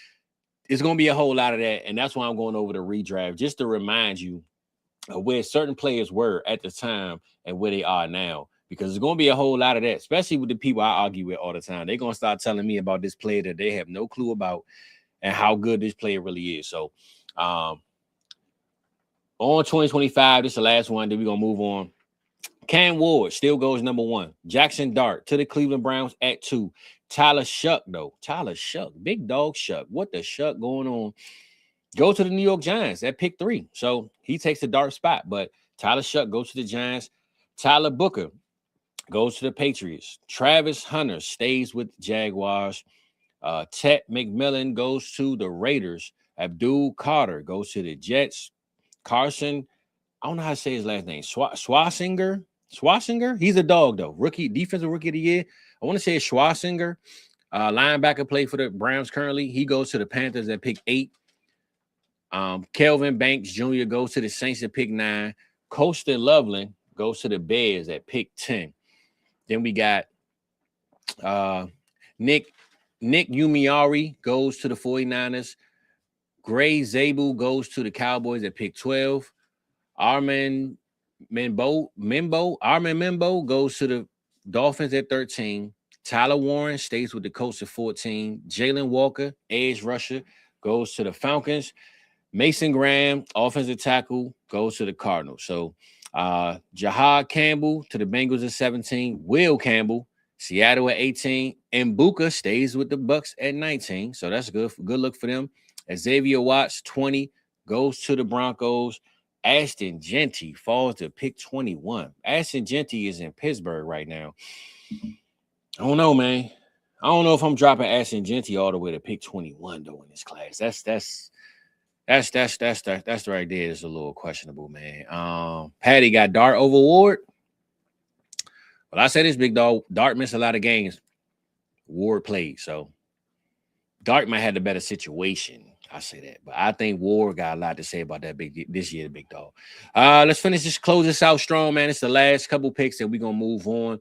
It's going to be a whole lot of that, and that's why I'm going over the redraft, just to remind you of where certain players were at the time and where they are now, because there's going to be a whole lot of that, especially with the people I argue with all the time. They're going to start telling me about this player that they have no clue about and how good this player really is. So on 2025, this is the last one. Then we're going to move on. Cam Ward still goes #1. Jackson Dart to the Cleveland Browns at 2. Tyler Shuck, though. Tyler Shuck, big dog Shuck. What the Shuck going on? Go to the New York Giants at pick 3. So he takes the dark spot. But Tyler Shuck goes to the Giants. Tyler Booker goes to the Patriots. Travis Hunter stays with the Jaguars. Ted McMillan goes to the Raiders. Abdul Carter goes to the Jets. Carson, I don't know how to say his last name. Schwarzinger. He's a dog, though. Defensive rookie of the year. I want to say it's Schwarzinger. Linebacker play for the Browns currently. He goes to the Panthers at pick 8. Kelvin Banks Jr. goes to the Saints at pick 9. Colston Loveland goes to the Bears at pick 10. Then we got Nick Umiari goes to the 49ers. Gray Zabel goes to the Cowboys at pick 12. Armin Membo goes to the Dolphins at 13. Tyler Warren stays with the Colts at 14. Jalen Walker, edge rusher, goes to the Falcons. Mason Graham, offensive tackle, goes to the Cardinals. So Jahad Campbell to the Bengals at 17. Will Campbell, Seattle at 18. And Mbuka stays with the Bucks at 19. So that's good look for them. Xavier Watts, 20, goes to the Broncos. Ashton Genty falls to pick 21. Ashton Genty is in Pittsburgh right now. I don't know, man. I don't know if I'm dropping Ashton Genty all the way to pick 21 though in this class. That's right there. It's a little questionable, man. Patty got Dart over Ward. Well, I say this, big dog. Dart missed a lot of games. Ward played, so Dart might have the better situation. I say that, but I think Ward got a lot to say about that this year, big dog. Let's close this out strong, man. It's the last couple picks that we're gonna move on.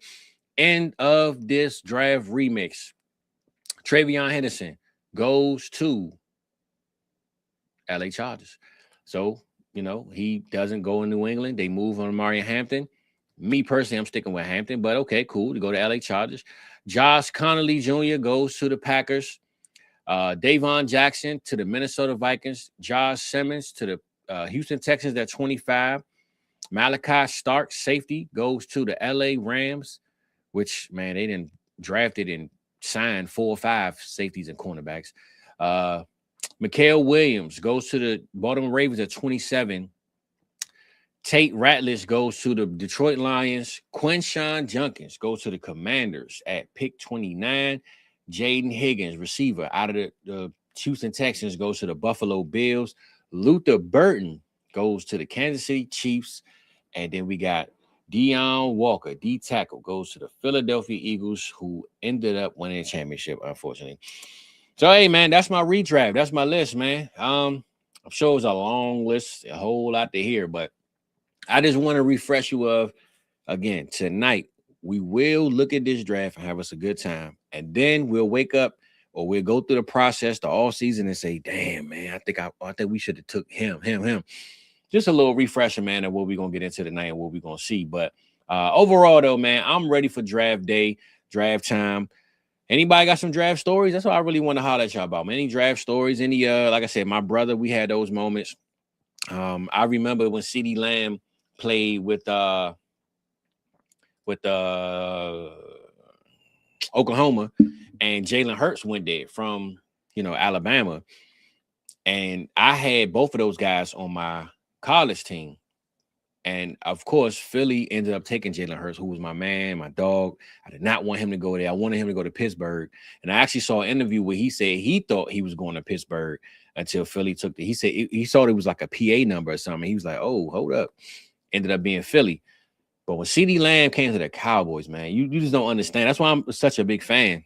End of this draft remix. Travion Henderson goes to LA Chargers. So, he doesn't go in New England. They move on Amari Hampton. Me personally, I'm sticking with Hampton, but okay, cool. To go to LA Chargers. Josh Connolly Jr. goes to the Packers. Davon Jackson to the Minnesota Vikings. Josh Simmons to the Houston Texans at 25. Malachi Stark, safety, goes to the LA Rams, which, man, they didn't drafted and signed 4 or 5 safeties and cornerbacks. Mikael Williams goes to the Baltimore Ravens at 27. Tate Ratliff goes to the Detroit Lions. Quinshon Judkins goes to the Commanders at pick 29. Jaden Higgins, receiver, out of the Houston Texans, goes to the Buffalo Bills. Luther Burton goes to the Kansas City Chiefs. And then we got Deion Walker, D-tackle, goes to the Philadelphia Eagles, who ended up winning a championship, unfortunately. So, hey, man, that's my redraft. That's my list, man. I'm sure it's a long list, a whole lot to hear, but I just want to refresh you of, again, tonight, we will look at this draft and have us a good time. And then we'll wake up or we'll go through the process the all season and say, damn, man, I think we should have took him. Just a little refresher, man, of what we're going to get into tonight and what we're going to see. But overall, though, man, I'm ready for draft day, draft time. Anybody got some draft stories? That's what I really want to holler at y'all about. Any draft stories? Any, like I said, my brother, we had those moments. I remember when CeeDee Lamb played with Oklahoma, and Jalen Hurts went there from, Alabama. And I had both of those guys on my college team. And of course, Philly ended up taking Jalen Hurts, who was my man, my dog. I did not want him to go there. I wanted him to go to Pittsburgh. And I actually saw an interview where he said he thought he was going to Pittsburgh until Philly took he said he thought it was like a PA number or something. He was like, oh, hold up. Ended up being Philly. But when CeeDee Lamb came to the Cowboys, man, you just don't understand. That's why I'm such a big fan.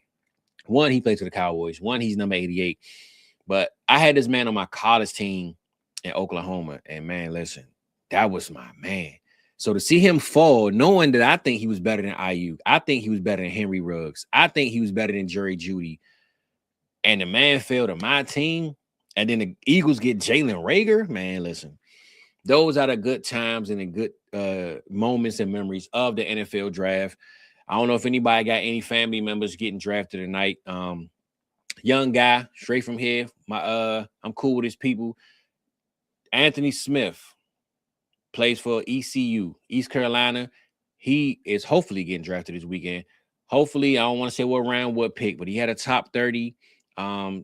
One, he played for the Cowboys. One, he's number 88. But I had this man on my college team in Oklahoma. And, man, listen, that was my man. So to see him fall, knowing that I think he was better than IU, I think he was better than Henry Ruggs, I think he was better than Jerry Jeudy, and the man fell to my team, and then the Eagles get Jalen Reagor, man, listen, those are the good times and the good moments and memories of the NFL draft. I don't know if anybody got any family members getting drafted tonight. Young guy, straight from here. I'm cool with his people. Anthony Smith plays for ECU, East Carolina. He is hopefully getting drafted this weekend. Hopefully, I don't want to say what round, what pick, but he had a top 30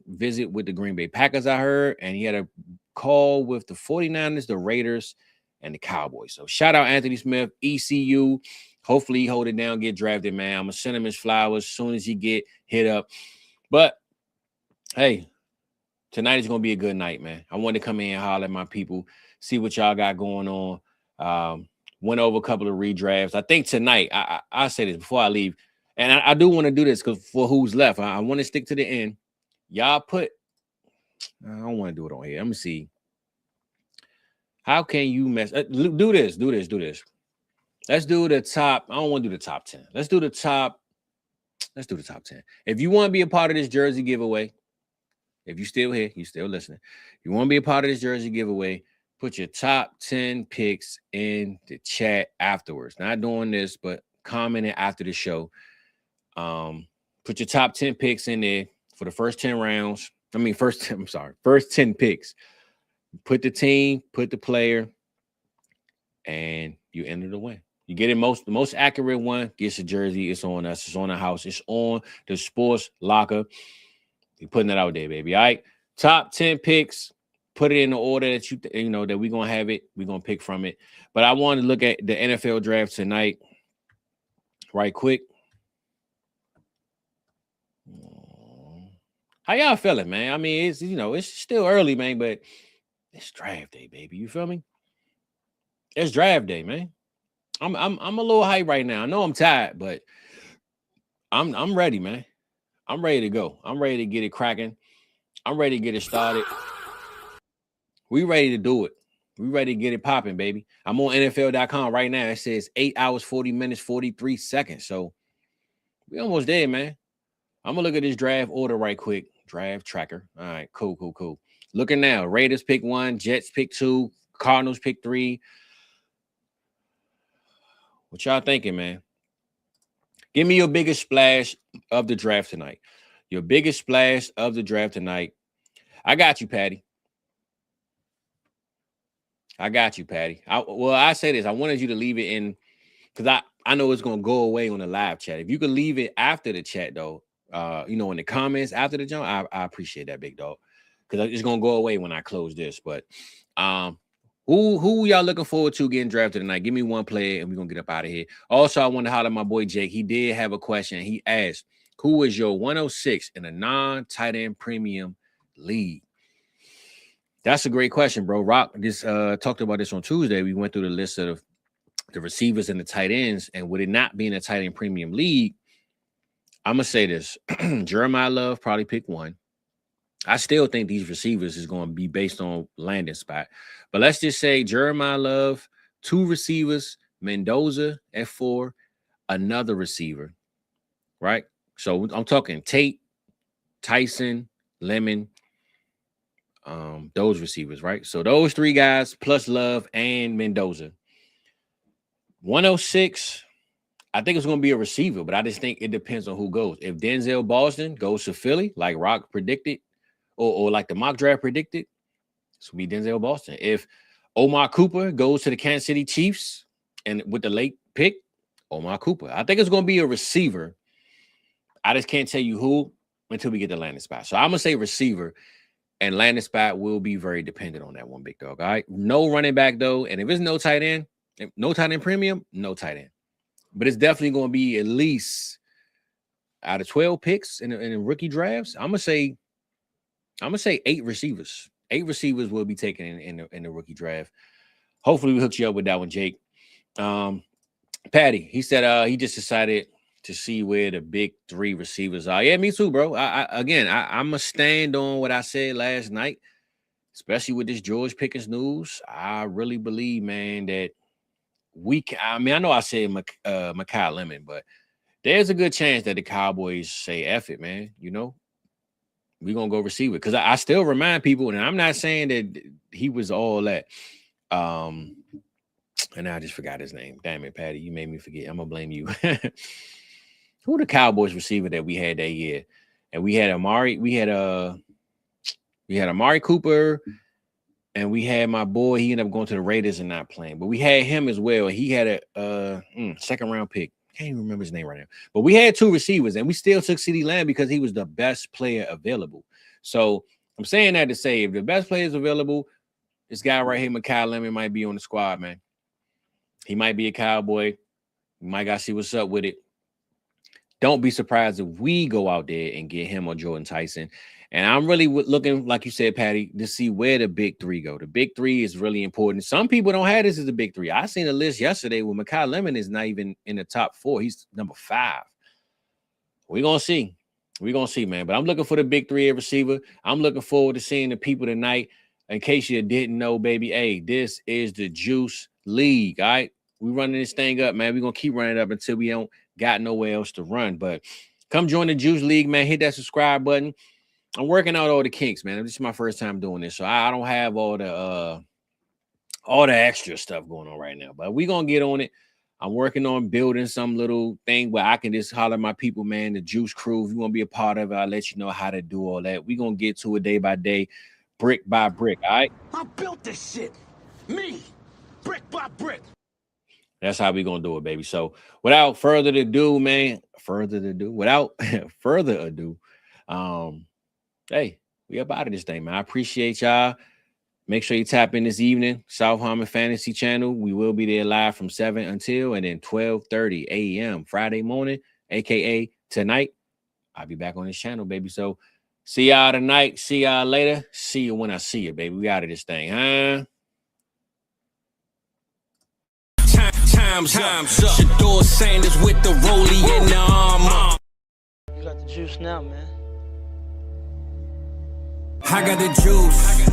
visit with the Green Bay Packers, I heard, and he had a call with the 49ers, the Raiders, and the Cowboys. So shout out Anthony Smith, ECU. Hopefully he hold it down, get drafted, man. I'm gonna send him his flowers as soon as he get hit up. But hey, tonight is gonna be a good night, man. I wanted to come in and holler at my people, see what y'all got going on. Went over a couple of redrafts. I think tonight, I say this before I leave, and I do want to do this because for who's left, I want to stick to the end. Y'all put, I don't want to do it on here. Let me see. How can you mess? Do this. Let's do the top. I don't want to do the top 10. Let's do the top 10. If you want to be a part of this jersey giveaway, if you still here, you still listening. You want to be a part of this jersey giveaway, put your top 10 picks in the chat afterwards. Not doing this, but commenting after the show. Put your top 10 picks in there for the first 10 rounds. First 10 picks. Put the team, put the player, and you enter the win. You get it the most accurate one gets a jersey. It's on us. It's on the house. It's on the sports locker. You're putting it out there, baby. All right. Top 10 picks. Put it in the order that you know that we're gonna have it. We're gonna pick from it. But I want to look at the NFL draft tonight, right quick. How y'all feeling, man? I mean, it's still early, man, but it's draft day, baby. You feel me? It's draft day, man. I'm a little hype right now. I know I'm tired, but I'm ready, man. I'm ready to go. I'm ready to get it cracking. I'm ready to get it started. We ready to do it. We ready to get it popping, baby. I'm on NFL.com right now. It says 8 hours, 40 minutes, 43 seconds. So we almost there, man. I'm gonna look at this draft order right quick. Draft tracker. All right, cool. Looking now. Raiders pick 1, Jets pick 2, Cardinals pick 3. What y'all thinking, man? Give me your biggest splash of the draft tonight. Your biggest splash of the draft tonight. I got you, Patty. I say this. I wanted you to leave it in because I know it's gonna go away on the live chat. If you could leave it after the chat, though, in the comments after the jump, I appreciate that, big dog. Because it's gonna go away when I close this. But who y'all looking forward to getting drafted tonight? Give me one player and we're gonna get up out of here. Also, I want to holler at my boy Jake. He did have a question. He asked, who is your 106 in a non-tight end premium league? That's a great question, bro. Rock just talked about this on Tuesday. We went through the list of the receivers and the tight ends, and with it not being a tight end premium league, I'm gonna say this: Jeremiah Love probably pick 1. I still think these receivers is going to be based on landing spot, but let's just say Jeremiah Love, 2 receivers, Mendoza at 4, another receiver, right? So I'm talking Tate, Tyson, Lemon. Those receivers, right? So those 3 guys plus Love and Mendoza. 106, I think it's going to be a receiver, but I just think it depends on who goes. If Denzel Boston goes to Philly, like Rock predicted, or like the mock draft predicted, it's going to be Denzel Boston. If Omar Cooper goes to the Kansas City Chiefs and with the late pick, Omar Cooper. I think it's going to be a receiver. I just can't tell you who until we get the landing spot. So I'm going to say receiver. And landing spot will be very dependent on that one, big dog. All right. No running back, though. And if it's no tight end premium, no tight end. But it's definitely going to be at least out of 12 picks in rookie drafts. I'm gonna say 8 receivers. 8 receivers will be taken in the rookie draft. Hopefully we hook you up with that one, Jake. Patty, he said he just decided to see where the big 3 receivers are. Yeah, me too, bro. I'm going to stand on what I said last night, especially with this George Pickens news. I really believe, man, that I know I said Mekhi Lemon, but there's a good chance that the Cowboys say, F it, man. We're going to go receiver. Because I still remind people, and I'm not saying that he was all that. And I just forgot his name. Damn it, Patty. You made me forget. I'm going to blame you. Who the Cowboys receiver that we had that year? And we had Amari Cooper, and we had my boy. He ended up going to the Raiders and not playing, but we had him as well. He had a second round pick. can't even remember his name right now. But we had 2 receivers, and we still took CeeDee Lamb because he was the best player available. So I'm saying that to say, if the best player is available, this guy right here, Mekhi Lemon, might be on the squad, man. He might be a Cowboy. We might got to see what's up with it. Don't be surprised if we go out there and get him or Jordan Tyson. And I'm really looking, like you said, Patty, to see where the big 3 go. The big 3 is really important. Some people don't have this as a big 3. I seen a list yesterday where Mekhi Lemon is not even in the top 4. He's number 5. We're going to see. We're going to see, man. But I'm looking for the big 3 receiver. I'm looking forward to seeing the people tonight. In case you didn't know, baby, hey, this is the Juice League, all right? We running this thing up, man. We're going to keep running it up until we don't got nowhere else to run. But come join the Juice League, man. Hit that subscribe button. I'm working out all the kinks, man. This is my first time doing this, so I don't have all the extra stuff going on right now. But we're going to get on it. I'm working on building some little thing where I can just holler at my people, man, the Juice crew. If you want to be a part of it, I'll let you know how to do all that. We're going to get to it day by day, brick by brick, all right? I built this shit. Me. Brick by brick. That's how we going to do it, baby. So without further ado, man, hey, we up out of this thing, man. I appreciate y'all. Make sure you tap in this evening, South Harmon Fantasy Channel. We will be there live from 7 until and then 12:30 a.m. Friday morning, a.k.a. tonight. I'll be back on this channel, baby. So see y'all tonight. See y'all later. See you when I see you, baby. We out of this thing, huh? Time's up. Shador Sanders with the rollie in the armor. You got the juice now, man. I got the juice.